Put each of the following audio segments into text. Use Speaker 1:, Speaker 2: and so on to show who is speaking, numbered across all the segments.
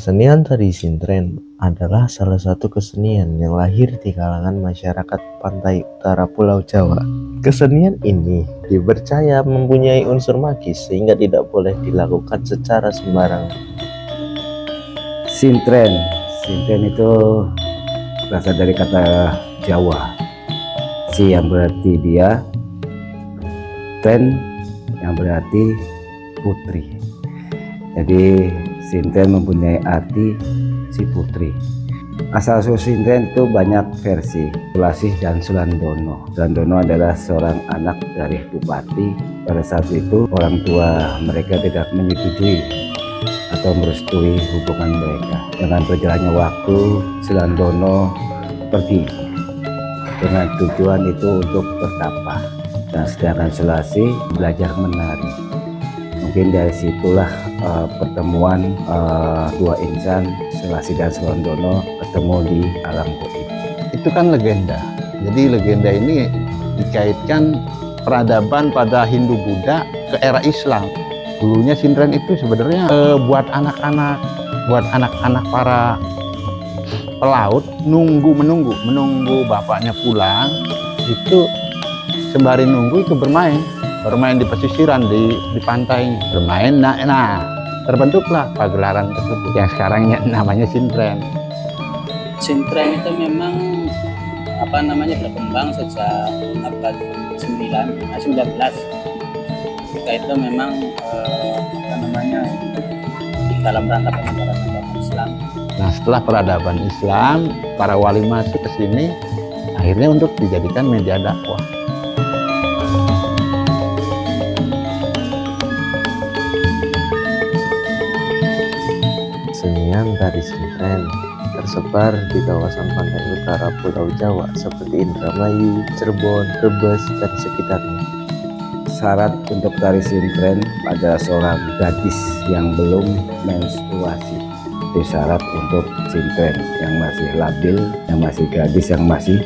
Speaker 1: Kesenian tari sintren adalah salah satu kesenian yang lahir di kalangan masyarakat pantai utara Pulau Jawa. Kesenian ini dipercaya mempunyai unsur magis sehingga tidak boleh dilakukan secara sembarangan.
Speaker 2: Sintren itu berasal dari kata Jawa. Si yang berarti dia, tren yang berarti putri. Jadi sintren mempunyai arti si putri. Asal-usul sintren itu banyak versi. Sulasih dan Sulandono. Sulandono adalah seorang anak dari bupati. Pada saat itu orang tua mereka tidak menyetujui atau merestui hubungan mereka. Dengan berjalannya waktu, Sulandono pergi dengan tujuan itu untuk bertapa. Dan sedangkan Sulasih belajar menari. Mungkin dari situlah pertemuan dua insan Sulasih dan Sulandono ketemu di alam goib.
Speaker 3: Itu kan legenda. Jadi legenda ini dikaitkan peradaban pada Hindu Buddha ke era Islam. Dulunya sintren itu sebenarnya buat anak-anak para pelaut menunggu bapaknya pulang, itu sembari nunggu itu bermain di pesisiran di pantai bermain. Nah terbentuklah pagelaran tersebut yang sekarang namanya sintren.
Speaker 4: Sintren itu memang berkembang sejak abad 19. Ketika itu memang di dalam rangka penyebaran agama Islam.
Speaker 3: Nah setelah peradaban Islam, para wali masuk ke sini, akhirnya untuk dijadikan media dakwah.
Speaker 1: Kesenian tari sintren tersebar di kawasan pantai utara Pulau Jawa seperti Indramayu, Cirebon, Brebes, dan sekitarnya.
Speaker 2: Syarat untuk tari sintren adalah seorang gadis yang belum menstruasi. Itu syarat untuk sintren yang masih labil, yang masih gadis, yang masih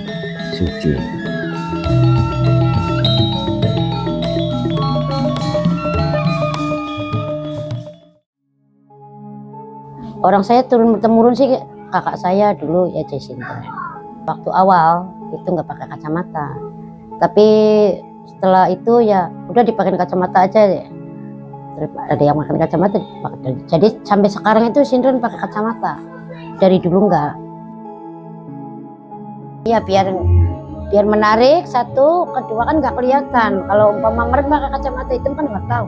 Speaker 2: suci.
Speaker 5: Orang saya turun-temurun sih kakak saya dulu ya sintren. Waktu awal itu nggak pakai kacamata, tapi setelah itu ya udah dipakai kacamata aja ya. Ada yang pakai kacamata dipakai. Jadi sampai sekarang itu sintren pakai kacamata. Dari dulu enggak. Ya biar menarik, satu, kedua kan nggak kelihatan. Kalau umpama mereka pakai kacamata itu kan nggak tahu.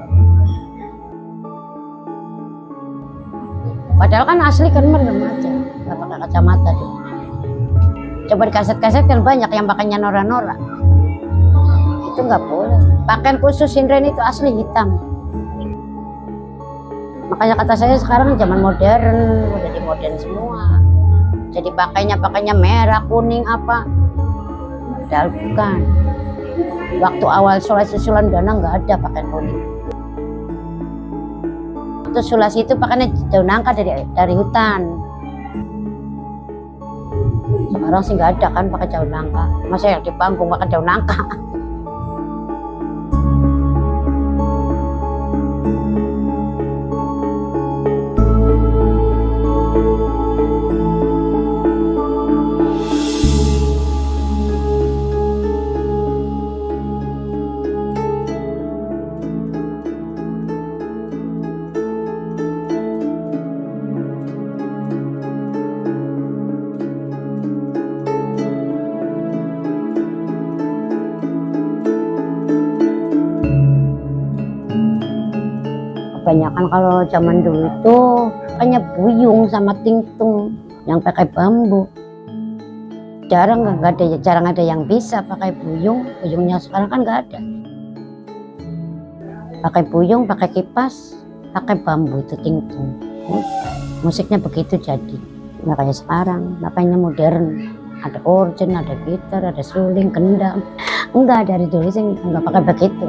Speaker 5: Padahal kan asli kan merem aja, nggak pakai kacamata tuh. Coba di kaset-kaset kan banyak yang pakainya nora-nora. Itu nggak boleh. Pakaian khusus sintren itu asli hitam. Makanya kata saya sekarang zaman modern, udah jadi modern semua. Jadi pakainya merah, kuning apa. Padahal bukan. Waktu awal Sulasih Sulandono nggak ada pakaian kuning. Waktu Sulasih itu pakainya daun nangka dari hutan. Sekarang sih nggak ada kan pakai daun nangka. Masa yang di panggung pakai daun nangka. kebanyakan kalau zaman dulu itu hanya buyung sama tingtung yang pakai bambu. Jarang ada yang bisa pakai buyung. Buyungnya sekarang kan nggak ada. Pakai buyung, pakai kipas, pakai bambu itu tingtung. Musiknya begitu jadi. Nggak kayak sekarang, makanya modern. Ada organ, ada gitar, ada suling, kendang. Enggak, dari dulu sih nggak pakai begitu.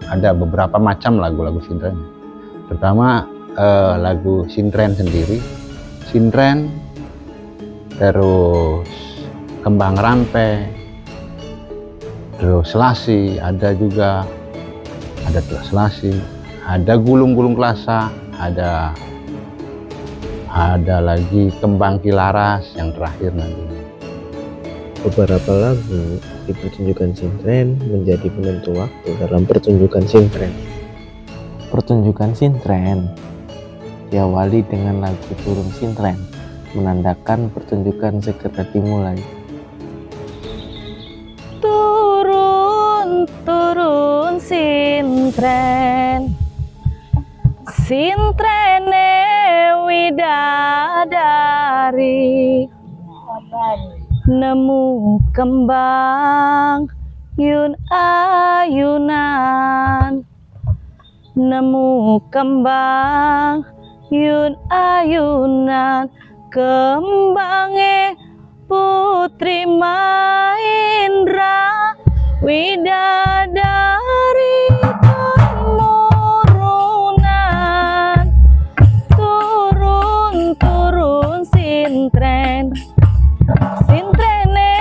Speaker 3: Ada beberapa macam lagu-lagu sintren. Pertama lagu sintren sendiri, sintren, terus kembang rampe, terus selasi, ada juga, ada selasi, ada gulung-gulung kelasa, ada lagi kembang kilaras yang terakhir nanti.
Speaker 1: Beberapa lagu di pertunjukan sintren menjadi penentu waktu dalam pertunjukan sintren. Pertunjukan sintren diawali dengan lagu turun sintren, menandakan pertunjukan segera dimulai.
Speaker 6: Turun, turun sintren, sintrene widadari, nemu kembang yun ayunan, nemu kembang yun ayunan, kembange putri Maindra widadari kemurunan. Turun, turun sintren, sintrene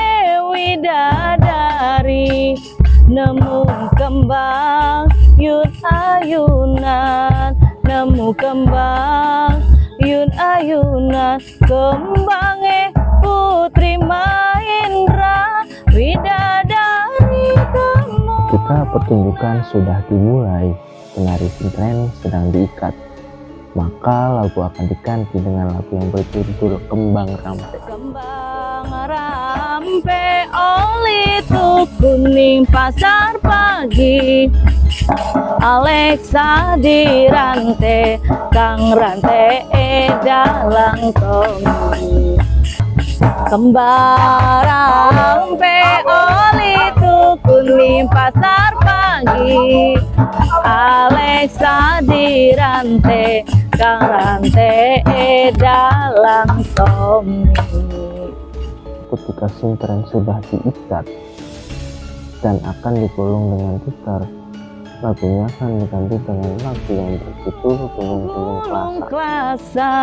Speaker 6: widadari, nemu kembang yun ayunan, nemu kembang yun ayunan, kembange putri Maindra widadari temu.
Speaker 1: Ketika pertunjukan sudah dimulai, penari sintren sedang diikat, maka lagu akan diganti dengan lagu yang berjudul Kembang Rampe.
Speaker 6: Kembang rampe oli tuh kuning pasar pagi, Alexa dirante, Kang rante dalang tomi. Kembang rampe oli tuh kuning pasar pagi, Alexa dirante, Kang rante dalang tomi.
Speaker 1: Ketika sintren sudah diikat dan akan digulung dengan gitar, lagunya akan diganti dengan lagu yang berjudul Gulung-Gulung Kelasa.
Speaker 6: Kelasa,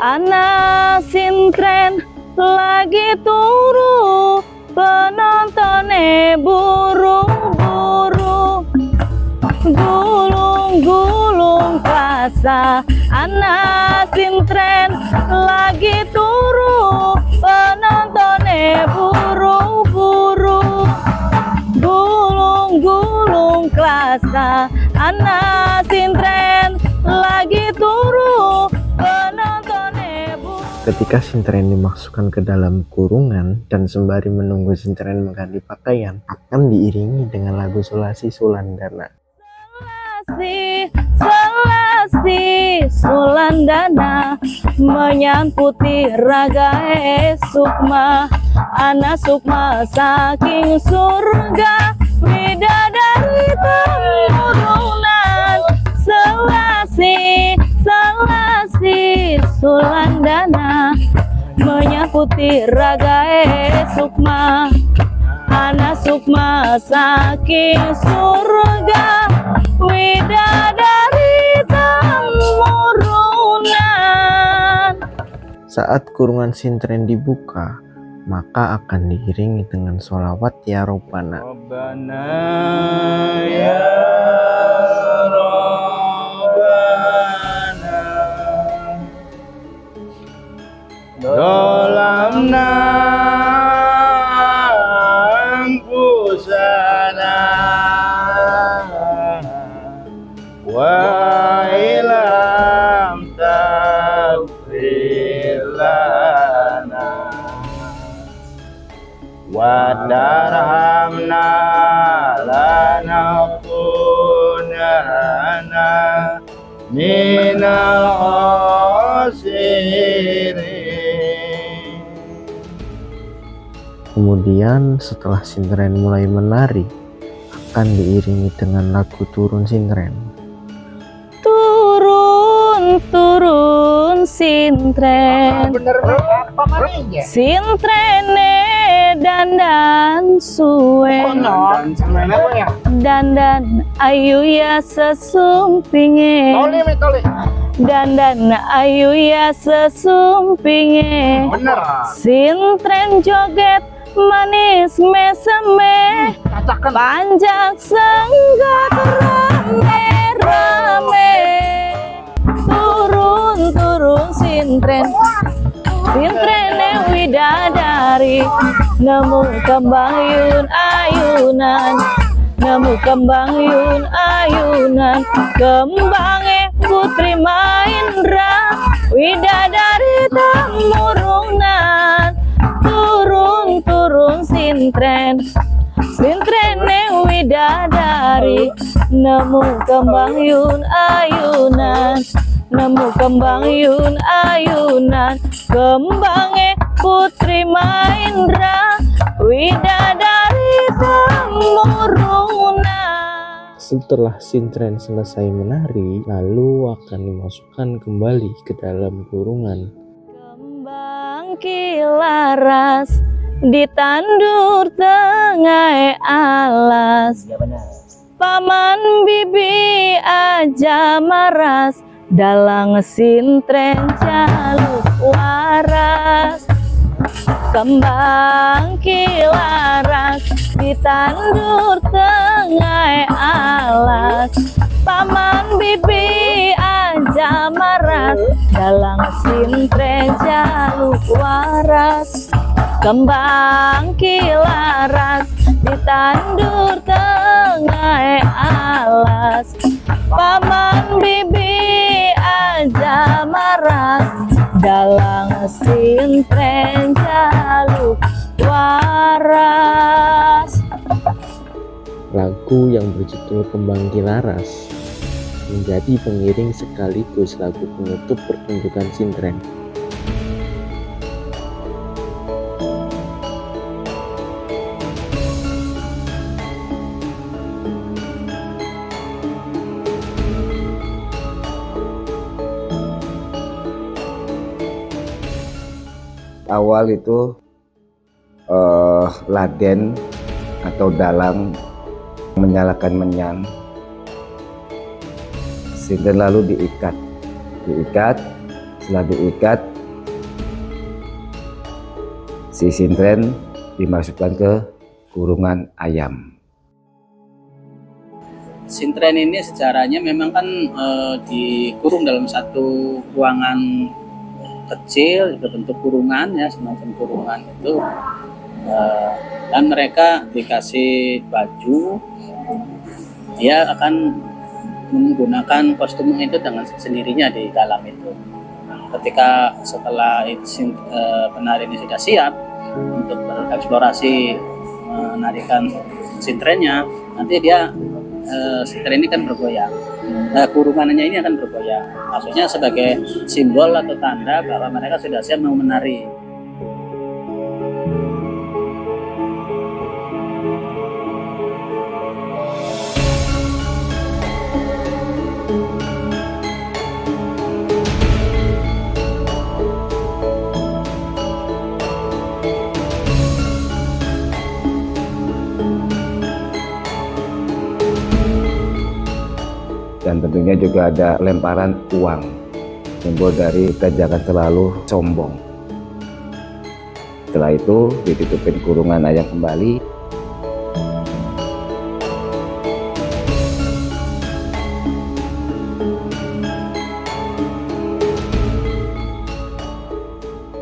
Speaker 6: anak sintren lagi turu, penontonnya buru-buru. Gulung-gulung kelasa, anak sintren lagi turu, penontonnya buru-buru. Gulung-gulung kelasa, anak sintren lagi turu, penontonnya buru.
Speaker 1: Ketika sintren dimasukkan ke dalam kurungan dan sembari menunggu sintren mengganti pakaian, akan diiringi dengan lagu Selasi Sulandana.
Speaker 6: Selasi Sulandana, menyangkuti raga sukma, anak sukma saking surga, widadari kemurunan. Selasi, Selasi Sulandana, menyangkuti raga sukma, anak sukma saking surga, widadari kemurunan.
Speaker 1: Saat kurungan sintren dibuka, maka akan diiringi dengan sholawat ya Robbana.
Speaker 4: Rabbana ya Rabbana dalam pusana wa ilam takfir lana wa tarhamna lanakunana minal khasirin.
Speaker 1: Kemudian setelah Sintren mulai menari, akan diiringi dengan lagu turun Sintren.
Speaker 6: Turun, turun Sintren. Sintrene dandan suwe. Dandan ayu ya sesumpinge. Dandan ayu ya sesumpinge. Sintren joget manis meseme, panjak senggot rame-rame. Turun, turun Sintren, Sintrene widadari, nemu kembang yun ayunan, nemu kembang yun ayunan, kembange putri Maindra, widadari temurungan. Turun, turun Sintren, Sintrene widadari, nemu kembang yun ayunan, nemu kembang yun ayunan, kembange putri Maindra, widadari temurungan.
Speaker 1: Setelah Sintren selesai menari, lalu akan dimasukkan kembali ke dalam kurungan.
Speaker 6: Kembang kilaras ditandur tengah alas, paman bibi aja maras, dalang Sintren jaluk waras. Kembang kilaras ditandur tengah alas, paman bibi aja maras, dalang Sintren jaluk waras. Kembang kilaras ditandur tengah alas, paman bibi aja maras, dalang Sintren jaluk waras.
Speaker 1: Lagu yang berjudul Kembang Kilaras menjadi pengiring sekaligus lagu penutup pertunjukan Sintren.
Speaker 2: Awal itu Laden atau dalang menyalakan menyan, Sintren lalu diikat. Setelah diikat, si Sintren dimasukkan ke kurungan ayam.
Speaker 7: Sintren ini sejarahnya memang kan dikurung dalam satu ruangan kecil berbentuk kurungan, ya semacam kurungan itu, dan mereka dikasih baju, dia akan menggunakan kostum itu dengan sendirinya di dalam itu. Ketika setelah penari ini sudah siap untuk bereksplorasi menarikan Sintrennya, nanti dia Sintren ini kan bergoyang. Kurungannya ini akan bergoyang, maksudnya sebagai simbol atau tanda bahwa mereka sudah siap mau menari.
Speaker 2: Dan tentunya juga ada lemparan uang, simbol dari kita jangan terlalu sombong. Setelah itu ditutupin kurungan ayam kembali.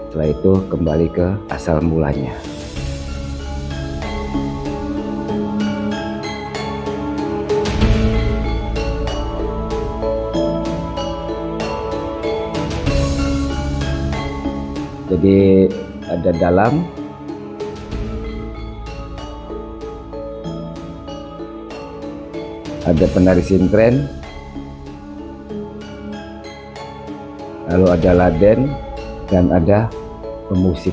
Speaker 2: Setelah yaitu kembali ke asal mulanya. Jadi ada dalam, ada penari sintren, lalu ada laden, dan ada pemusik.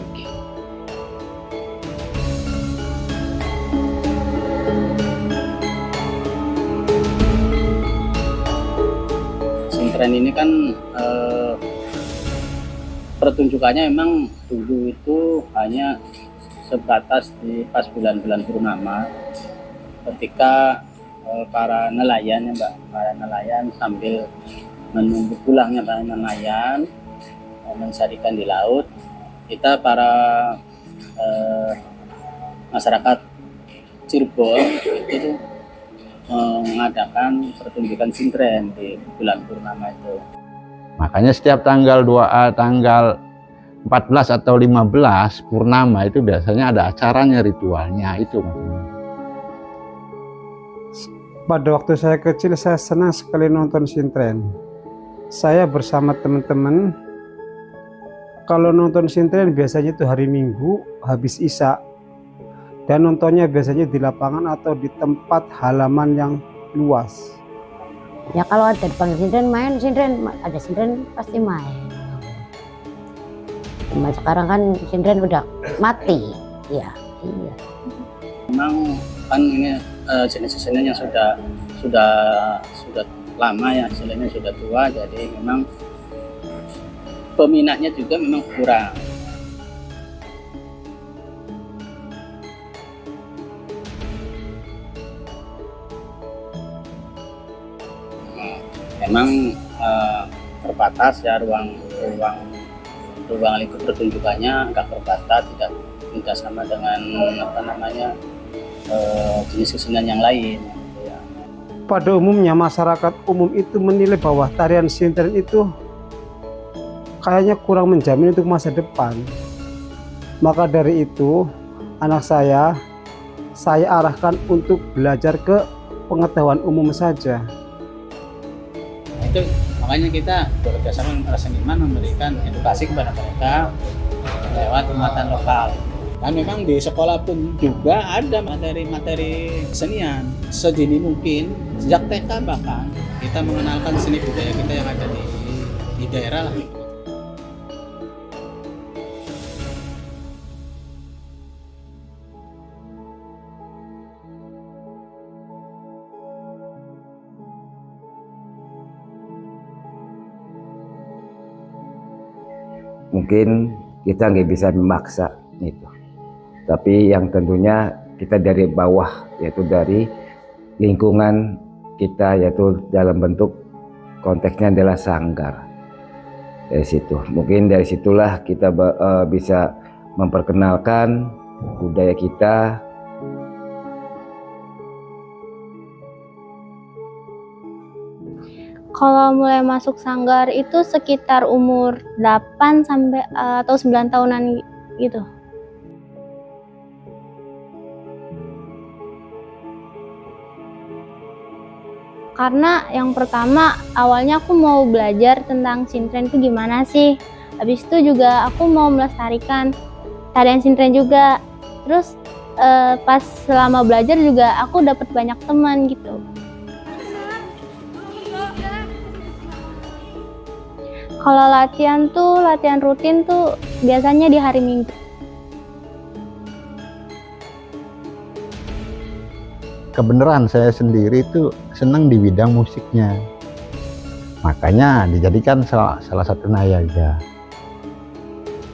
Speaker 7: Sintren ini kan pertunjukannya memang dulu itu hanya sebatas di pas bulan-bulan purnama, ketika para nelayan ya Mbak, para nelayan sambil menunggu pulangnya para nelayan mencari ikan di laut, kita para masyarakat Cirebon itu mengadakan pertunjukan sintren di bulan purnama itu.
Speaker 3: Makanya setiap tanggal 14 atau 15 purnama itu biasanya ada acaranya, ritualnya itu.
Speaker 8: Pada waktu saya kecil saya senang sekali nonton sintren. Saya bersama teman-teman, kalau nonton sintren biasanya itu hari Minggu habis Isya, dan nontonnya biasanya di lapangan atau di tempat halaman yang luas.
Speaker 5: Ya kalau ada dipanggil sintren main, sintren ada sintren pasti main. Cuma sekarang kan sintren udah mati, ya. Iya.
Speaker 7: Memang kan ini jenis seni yang sudah lama ya, hasilnya sudah tua, jadi memang peminatnya juga memang kurang. Memang terbatas ya ruang lingkup pertunjukannya agak terbatas, tidak sama dengan jenis kesenian yang lain. Ya.
Speaker 8: Pada umumnya masyarakat umum itu menilai bahwa tarian sintren itu kayaknya kurang menjamin untuk masa depan. Maka dari itu anak saya arahkan untuk belajar ke pengetahuan umum saja.
Speaker 7: Itu makanya kita bekerjasama dengan para seniman memberikan edukasi kepada mereka lewat muatan lokal. Dan memang di sekolah pun juga ada materi-materi kesenian sedini mungkin, sejak TK bahkan kita mengenalkan seni budaya kita yang ada di daerah lah.
Speaker 2: Mungkin kita nggak bisa memaksa itu, tapi yang tentunya kita dari bawah, yaitu dari lingkungan kita, yaitu dalam bentuk konteksnya adalah sanggar. Dari situ, mungkin dari situlah kita bisa memperkenalkan budaya kita.
Speaker 6: Kalau mulai masuk sanggar itu sekitar umur 8 sampai atau 9 tahunan gitu. Karena yang pertama awalnya aku mau belajar tentang sintren itu gimana sih. Habis itu juga aku mau melestarikan tarian sintren juga. Terus pas selama belajar juga aku dapat banyak teman gitu. Kalau latihan rutin tuh biasanya di hari Minggu.
Speaker 3: Kebenaran saya sendiri itu senang di bidang musiknya. Makanya dijadikan salah satu nayaga.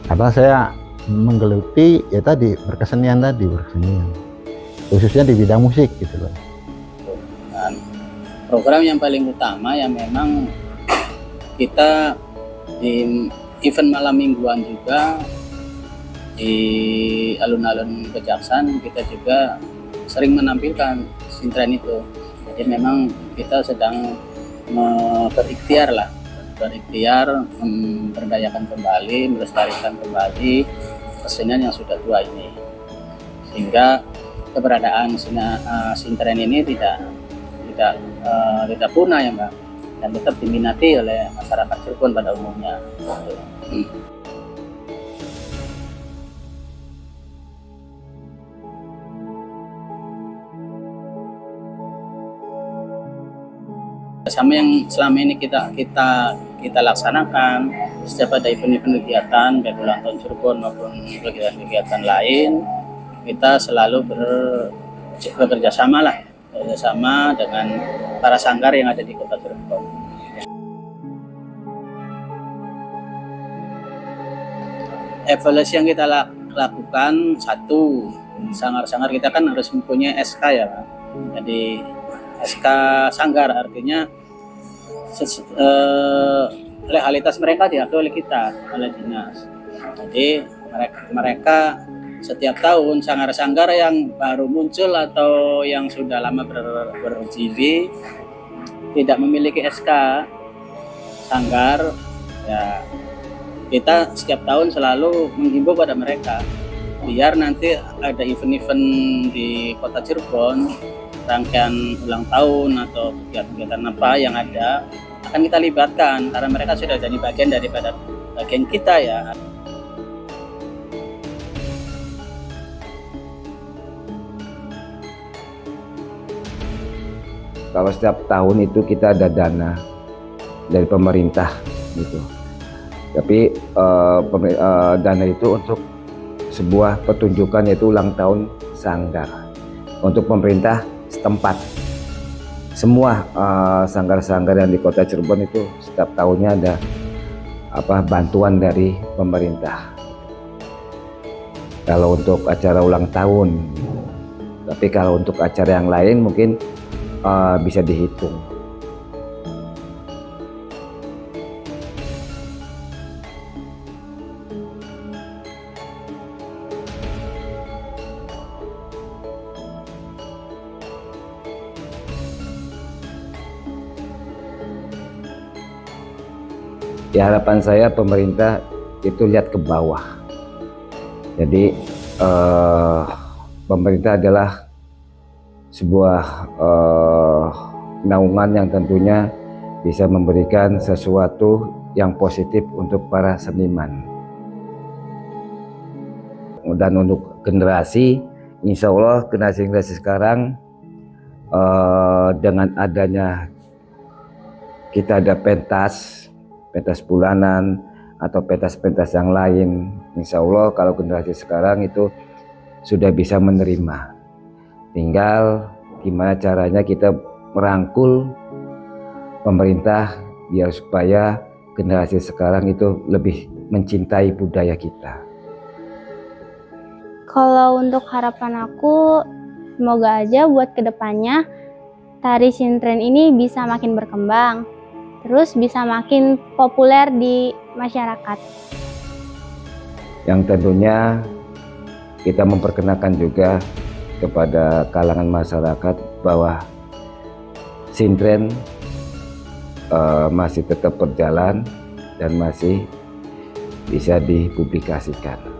Speaker 3: Karena saya menggeluti ya tadi berkesenian. Khususnya di bidang musik gitu loh.
Speaker 7: Dan program yang paling utama yang memang kita di event malam mingguan juga di alun-alun Kejaksan kita juga sering menampilkan sintren itu. Jadi memang kita sedang berikhtiar lah berikhtiar memberdayakan kembali, melestarikan kembali kesenian yang sudah tua ini, sehingga keberadaan sintren ini tidak punah ya Mbak, dan tetap diminati oleh masyarakat Cirebon pada umumnya. Sama yang selama ini kita laksanakan, setiap ada event-event kegiatan baik ulang tahun Cirebon maupun kegiatan-kegiatan lain, kita selalu bekerja sama dengan para sanggar yang ada di Kota Cirebon. Evaluasi yang kita lakukan, satu, sanggar-sanggar kita kan harus mempunyai SK ya Pak. Jadi SK sanggar artinya legalitas mereka diakui oleh kita, oleh dinas. Jadi mereka setiap tahun sanggar-sanggar yang baru muncul atau yang sudah lama berdiri tidak memiliki SK sanggar, ya kita setiap tahun selalu menghimbau pada mereka biar nanti ada event-event di Kota Cirebon, rangkaian ulang tahun atau kegiatan-kegiatan apa yang ada, akan kita libatkan karena mereka sudah jadi bagian daripada bagian kita ya.
Speaker 2: Kalau setiap tahun itu kita ada dana dari pemerintah gitu, tapi dana itu untuk sebuah pertunjukan yaitu ulang tahun sanggar untuk pemerintah setempat. Semua sanggar-sanggar yang di Kota Cirebon itu setiap tahunnya ada bantuan dari pemerintah. Kalau untuk acara ulang tahun, tapi kalau untuk acara yang lain mungkin bisa dihitung. Ya, harapan saya pemerintah itu lihat ke bawah. Jadi pemerintah adalah sebuah naungan yang tentunya bisa memberikan sesuatu yang positif untuk para seniman. Dan untuk generasi, insya Allah generasi sekarang dengan adanya kita ada pentas bulanan atau pentas yang lain, insya Allah kalau generasi sekarang itu sudah bisa menerima. Tinggal gimana caranya kita merangkul pemerintah biar supaya generasi sekarang itu lebih mencintai budaya kita.
Speaker 6: Kalau untuk harapan aku, semoga aja buat kedepannya tari sintren ini bisa makin berkembang, terus bisa makin populer di masyarakat.
Speaker 2: Yang tentunya kita memperkenalkan juga kepada kalangan masyarakat bahwa sintren masih tetap berjalan dan masih bisa dipublikasikan.